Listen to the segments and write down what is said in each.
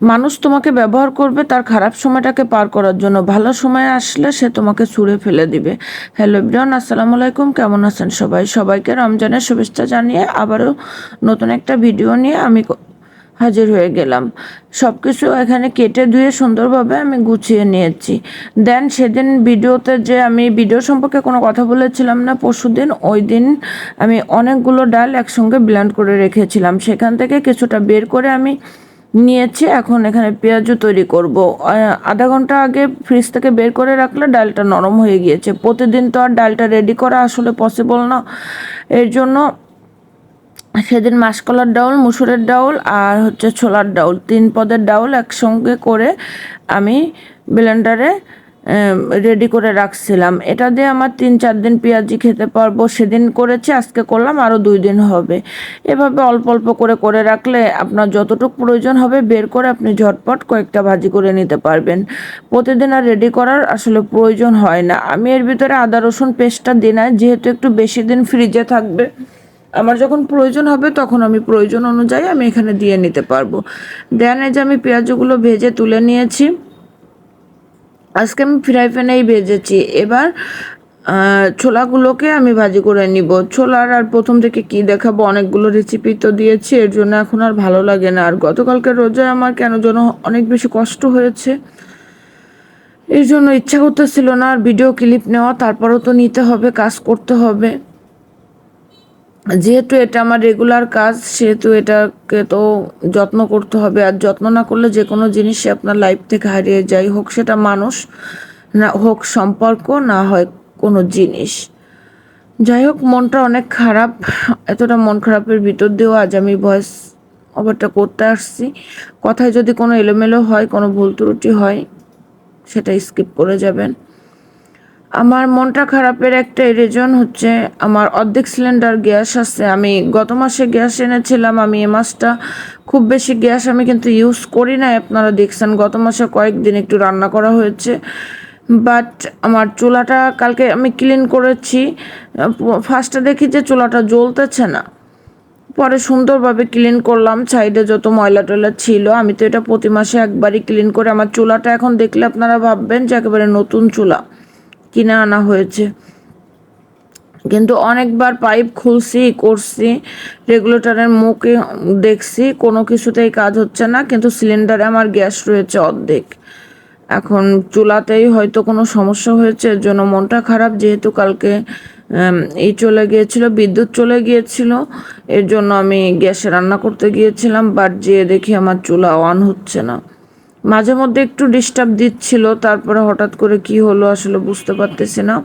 মানুষ তোমাকে ব্যবহার করবে তার খারাপ সময়টাকে পার করার জন্য, ভালো সময় আসলে সে তোমাকে ছুঁড়ে ফেলে দিবে। হ্যালো এভরিওয়ান, আসসালামু আলাইকুম। কেমন আছেন সবাই? সবাইকে রমজানের শুভেচ্ছা জানিয়ে আবারও নতুন একটা ভিডিও নিয়ে আমি হাজির হয়ে গেলাম। সব কিছু এখানে কেটে ধুয়ে সুন্দরভাবে আমি গুছিয়ে নিয়েছি। দেন সেদিন ভিডিওতে যে আমি ভিডিও সম্পর্কে কোনো কথা বলেছিলাম না পরশুদিন, ওই দিন আমি অনেকগুলো ডাল একসঙ্গে ব্লেন্ড করে রেখেছিলাম, সেখান থেকে কিছুটা বের করে আমি নিয়েছি। এখন এখানে পেঁয়াজও তৈরি করব। আধা ঘন্টা আগে ফ্রিজ থেকে বের করে রাখলে ডালটা নরম হয়ে গিয়েছে। প্রতিদিন তো আর ডালটা রেডি করা আসলে পসিবল না, এর জন্য সেদিন মাসকলার ডাউল, মুসুরের ডাউল আর হচ্ছে ছোলার ডাউল, 3 পদের ডাউল একসঙ্গে করে আমি ব্লেন্ডারে রেডি করে রাখছিলাম। এটা দিয়ে আমার 3-4 দিন পেঁয়াজি খেতে পারবো। সেদিন করেছি, আজকে করলাম, আরও 2 দিন হবে। এভাবে অল্প অল্প করে করে রাখলে আপনার যতটুকু প্রয়োজন হবে বের করে আপনি ঝটপট কয়েকটা ভাজি করে নিতে পারবেন। প্রতিদিন আর রেডি করার আসলে প্রয়োজন হয় না। আমি এর ভিতরে আদা রসুন পেস্টটা দিই না, যেহেতু একটু বেশি দিন ফ্রিজে থাকবে। আমার যখন প্রয়োজন হবে তখন আমি প্রয়োজন অনুযায়ী আমি এখানে দিয়ে নিতে পারবো। দেন এই যে আমি পেঁয়াজগুলো ভেজে তুলে নিয়েছি। আজকে আমি ফ্রাই প্যানেই ভেজেছি। এবার ছোলাগুলোকে আমি ভাজি করে নিব। ছোলার আর প্রথম থেকে কি দেখাবো, অনেকগুলো রেসিপি তো দিয়েছি, এর জন্য এখন আর ভালো লাগে না। আর গতকালকে রোজায় আমার কেন যেন অনেক বেশি কষ্ট হয়েছে, এর জন্য ইচ্ছা করতেছিল না আর ভিডিও ক্লিপ নেওয়া। তারপরেও তো নিতে হবে, কাজ করতে হবে। যেহেতু এটা আমার রেগুলার কাজ, সেহেতু এটাকে তো যত্ন করতে হবে। আর যত্ন না করলে যে কোনো জিনিসই আপনার লাইফ থেকে হারিয়ে যায়, হোক সেটা মানুষ, না হোক সম্পর্ক, না হয় কোনো জিনিস। যাই হোক, মনটা অনেক খারাপ। এতটা মন খারাপের ভিতর দিয়েও আজ আমি ভয়েস ওভারটা করতে আসছি। কথায় যদি কোনো এলোমেলো হয়, কোনো ভুল ত্রুটি হয়, সেটা স্কিপ করে যাবেন। আমার মনটা খারাপের একটা রিজন হচ্ছে আমার অর্ধেক সিলিন্ডার গ্যাস আছে। আমি গত মাসে গ্যাস এনেছিলাম। আমি এ মাসটা খুব বেশি গ্যাস আমি কিন্তু ইউজ করি না, আপনারা দেখছেন গত মাসে কয়েকদিন একটু রান্না করা হয়েছে। বাট আমার চুলাটা কালকে আমি ক্লিন করেছি। ফার্স্টে দেখি যে চুলাটা জ্বলতেছে না, পরে সুন্দরভাবে ক্লিন করলাম। সাইডে যত ময়লা টয়লা ছিল, আমি তো এটা প্রতি মাসে একবারই ক্লিন করে আমার চুলাটা এখন দেখলে আপনারা ভাববেন যে একেবারে নতুন চুলা কিনে আনা হয়েছে। কিন্তু অনেকবার পাইপ খুলছি, করছি, রেগুলেটরের মুখে দেখছি, কোনো কিছুতেই কাজ হচ্ছে না। কিন্তু সিলিন্ডারে আমার গ্যাস রয়েছে অর্ধেক। এখন চুলাতেই হয়তো কোনো সমস্যা হয়েছে, এর জন্য মনটা খারাপ। যেহেতু কালকে চলে গিয়েছিল, বিদ্যুৎ চলে গিয়েছিল, এর জন্য আমি গ্যাসে রান্না করতে গিয়েছিলাম। বাট যেয়ে দেখি আমার চুলা অন হচ্ছে না। মাঝে মধ্যে একটু ডিস্টার্ব দিচ্ছিল, তারপরে হঠাৎ করে কি হলো আসলে বুঝতে পারতেছি না।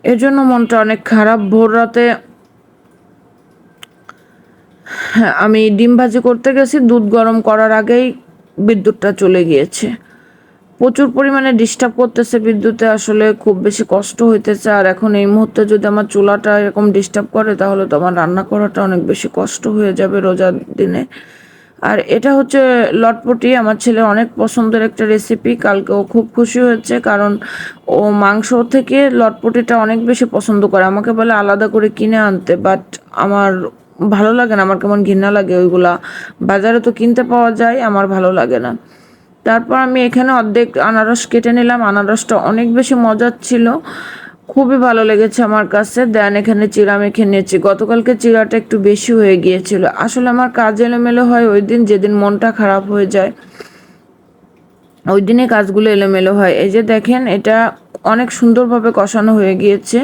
এর জন্য মনটা অনেক খারাপ। ভোর রাতে আমি ডিম ভাজি করতে গেছি, দুধ গরম করার আগেই বিদ্যুৎটা চলে গিয়েছে। প্রচুর পরিমাণে ডিস্টার্ব করতেছে বিদ্যুতে, আসলে খুব বেশি কষ্ট হইতেছে। আর এখন এই মুহূর্তে যদি আমার চুলাটা এরকম ডিস্টার্ব করে, তাহলে তো আমার রান্না করাটা অনেক বেশি কষ্ট হয়ে যাবে রোজার দিনে। আর এটা হচ্ছে লটপটি, আমার ছেলে অনেক পছন্দের একটা রেসিপি। কালকে ও খুব খুশি হয়েছে, কারণ ও মাংস থেকে লটপটিটা অনেক বেশি পছন্দ করে। আমাকে বলে আলাদা করে কিনে আনতে, বাট আমার ভালো লাগে না, আমার কেমন ঘৃণা লাগে ওইগুলা। বাজারে তো কিনতে পাওয়া যায়, আমার ভালো লাগে না। তারপর আমি এখানে অর্ধেক আনারস কেটে নিলাম। আনারসটা অনেক বেশি মজার ছিল, খুবই ভালো লেগেছে আমার কাছে। দেন এখানে চিড়া মেখে নিয়েছি। গতকালকে চিড়াটা একটু বেশি হয়ে গিয়েছিল। আসলে আমার কাজ এলোমেলো হয় ওই দিন, যেদিন মনটা খারাপ হয়ে যায় ওই দিনে কাজগুলো এলোমেলো হয়। এই যে দেখেন, এটা অনেক সুন্দরভাবে কষানো হয়ে গিয়েছে।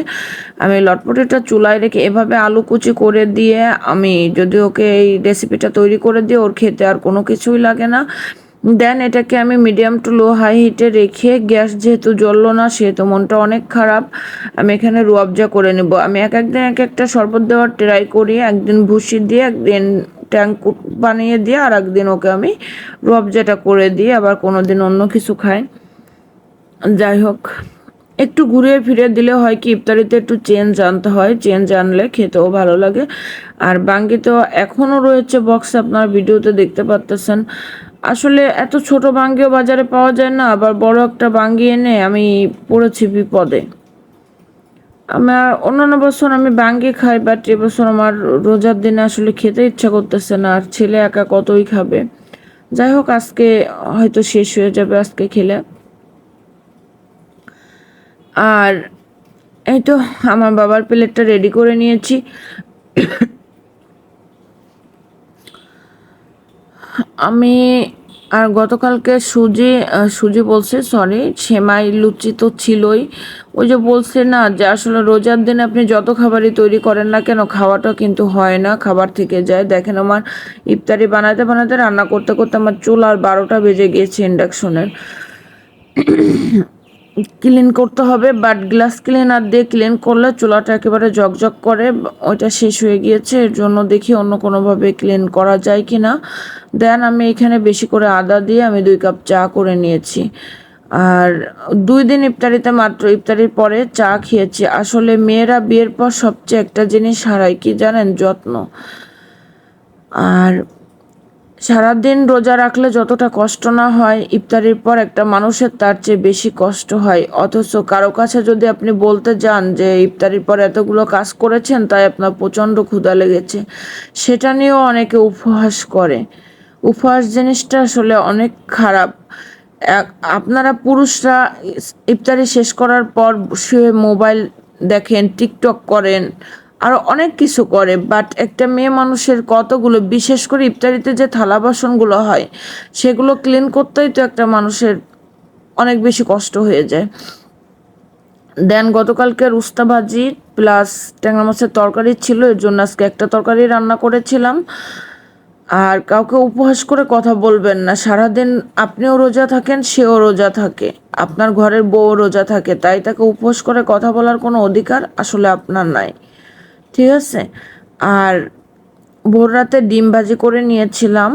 আমি লটপটিটা চুলায় রেখে এভাবে আলু কুচি করে দিয়ে, আমি যদি ওকে এই রেসিপিটা তৈরি করে দিই, ওর খেতে আর কোনো কিছুই লাগে না। দেন এটাকে আমি মিডিয়াম টু লো হাই হিটে রেখে, গ্যাস যেহেতু জ্বললো না সেহেতু মনটা অনেক খারাপ, আমি এখানে রুয়াবজা করে নেব। আমি এক একদিন এক একটা শরবত দেওয়ার ট্রাই করি, একদিন ভুসি দিয়ে, একদিন ট্যাঙ্ক বানিয়ে দিয়ে, আর একদিন ওকে আমি রুয়াবজাটা করে দিই, আবার কোনো দিন অন্য কিছু খাই। যাই হোক, একটু ঘুরিয়ে ফিরে দিলে হয় কি, ইফতারিতে একটু চেঞ্জ আনতে হয়, চেঞ্জ আনলে খেতেও ভালো লাগে। আর বাঙ্গি তো এখনও রয়েছে বক্সে, আপনারা ভিডিওতে দেখতে পাচ্তেছেন। আসলে এত ছোট বাঙ্গিও বাজারে পাওয়া যায় না, আবার বড় একটা বাঙ্গি এনে আমি পড়েছি বিপদে। আমার অন্যান্য বছর আমি বাঙ্গি খাই, বাট এবছর আমার রোজার দিনে আসলে খেতে ইচ্ছা করতেছে না, আর ছেলে একা কতই খাবে। যাই হোক, আজকে হয়তো শেষ হয়ে যাবে আজকে খেলে। আর এই তো আমার বাবার প্লেটটা রেডি করে নিয়েছি। আমি আর গতকালকে সুজি বলছে, সরি, সেমাই লুচি তো ছিলই। ওই যে বলছে না যে আসলে রোজার দিনে আপনি যত খাবারই তৈরি করেন না কেন, খাওয়াটা কিন্তু হয় না, খাবার থেকে যায়। দেখেন আমার ইফতারি বানাতে বানাতে, রান্না করতে করতে আমার চুল আর 12টা বেজে গিয়েছে ইন্ডাকশনের। ক্লিন করতে হবে, বাট গ্লাস ক্লিনার দিয়ে ক্লিন করলে চুলাটা একেবারে জকজক করে। ওইটা শেষ হয়ে গিয়েছে, এর জন্য দেখি অন্য কোনোভাবে ক্লিন করা যায় কি না। দেন আমি এখানে বেশি করে আদা দিয়ে আমি 2 কাপ চা করে নিয়েছি। আর 2 দিন ইফতারিতে, মাত্র ইফতারির পরে চা খেয়েছি। আসলে মেয়েরা বিয়ের পর সবচেয়ে একটা জিনিস হারায়, কি জানেন? যত্ন। আর সারাদিন রোজা রাখলে যতটা কষ্ট না হয়, ইফতারির পর একটা মানুষের তার চেয়ে বেশি কষ্ট হয়। অথচ কারো কাছে যদি আপনি বলতে যান যে ইফতারির পর এতগুলো কাজ করেছেন, তাই আপনার প্রচণ্ড ক্ষুধা লেগেছে, সেটা নিয়েও অনেকে উপহাস করে। উপহাস জিনিসটা আসলে অনেক খারাপ। আপনারা পুরুষরা ইফতারি শেষ করার পর শুয়ে মোবাইল দেখেন, টিকটক করেন, আরো অনেক কিছু করে, বাট একটা মেয়ে মানুষের কতগুলো, বিশেষ করে ইফতারিতে যে থালা বাসনগুলো হয় সেগুলো ক্লিন করতেই তো একটা মানুষের অনেক বেশি কষ্ট হয়ে যায়। দেন গতকালকে উস্তা ভাজি প্লাস ট্যাংরা মাছের তরকারি ছিল, এর জন্য আজকে একটা তরকারি রান্না করেছিলাম। আর কাউকে উপহাস করে কথা বলবেন না। সারাদিন আপনিও রোজা থাকেন, সেও রোজা থাকে, আপনার ঘরের বউ রোজা থাকে, তাই তাকে উপহাস করে কথা বলার কোনো অধিকার আসলে আপনার নাই। ঠিক আছে? আর ভোর রাতে ডিম ভাজি করে নিয়েছিলাম।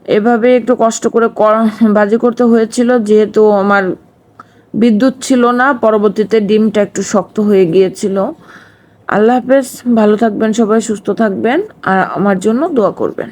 এভাবে একটু কষ্ট করে ভাজি করতে হয়েছিল, যেহেতু আমার বিদ্যুৎ ছিল না। পরবর্তীতে ডিমটা একটু শক্ত হয়ে গিয়েছিল। আল্লাহ হাফেজ, ভালো থাকবেন সবাই, সুস্থ থাকবেন, আর আমার জন্য দোয়া করবেন।